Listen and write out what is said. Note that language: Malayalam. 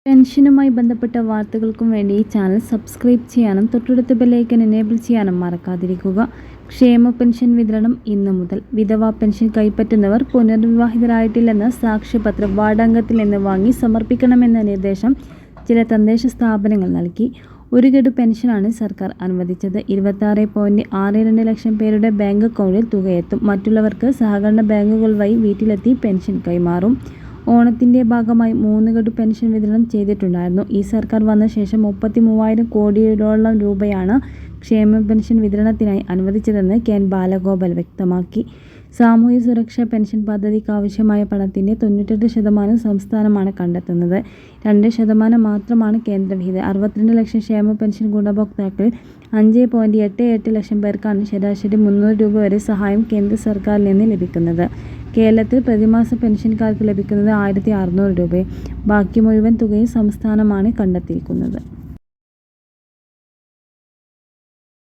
പെൻഷനുമായി ബന്ധപ്പെട്ട വാർത്തകൾക്കും വേണ്ടി ഈ ചാനൽ സബ്സ്ക്രൈബ് ചെയ്യാനും തൊട്ടടുത്ത ബെല്ലൈക്കൻ എനേബിൾ ചെയ്യാനും മറക്കാതിരിക്കുക. ക്ഷേമ പെൻഷൻ വിതരണം ഇന്നു മുതൽ. വിധവാ പെൻഷൻ കൈപ്പറ്റുന്നവർ പുനർവിവാഹിതരായിട്ടില്ലെന്ന് സാക്ഷ്യപത്രം വാർഡംഗത്തിൽ നിന്ന് വാങ്ങി സമർപ്പിക്കണമെന്ന നിർദ്ദേശം ചില തദ്ദേശ സ്ഥാപനങ്ങൾ നൽകി. ഒരു ഗഡു പെൻഷനാണ് സർക്കാർ അനുവദിച്ചത്. 26.62 ലക്ഷം പേരുടെ ബാങ്ക് അക്കൗണ്ടിൽ തുകയെത്തും. മറ്റുള്ളവർക്ക് സഹകരണ ബാങ്കുകൾ വഴി വീട്ടിലെത്തി പെൻഷൻ കൈമാറും. ഓണത്തിന്റെ ഭാഗമായി 3 ഗഡു പെൻഷൻ വിതരണം ചെയ്തിട്ടുണ്ടായിരുന്നു. ഈ സർക്കാർ വന്ന ശേഷം 33,000 കോടിയോളം രൂപയാണ് ക്ഷേമ പെൻഷൻ വിതരണത്തിനായി അനുവദിച്ചതെന്ന് കെ.എൻ. ബാലഗോപാൽ വ്യക്തമാക്കി. സാമൂഹ്യ സുരക്ഷാ പെൻഷൻ പദ്ധതിക്ക് ആവശ്യമായ പണത്തിന്റെ 98% സംസ്ഥാനമാണ് കണ്ടെത്തുന്നത്. 2% മാത്രമാണ് കേന്ദ്രവിഹിതം. 62 ലക്ഷം ക്ഷേമ പെൻഷൻ ഗുണഭോക്താക്കളിൽ 5.88 ലക്ഷം പേർക്കാണ് ശരാശരി 300 രൂപ വരെ സഹായം കേന്ദ്ര സർക്കാരിൽ നിന്ന് ലഭിക്കുന്നത്. കേരളത്തിൽ പ്രതിമാസ പെൻഷൻകാർക്ക് ലഭിക്കുന്നത് 1,600 രൂപയും. ബാക്കി മുഴുവൻ തുകയും സംസ്ഥാനമാണ് കണ്ടെത്തിയിരിക്കുന്നത്.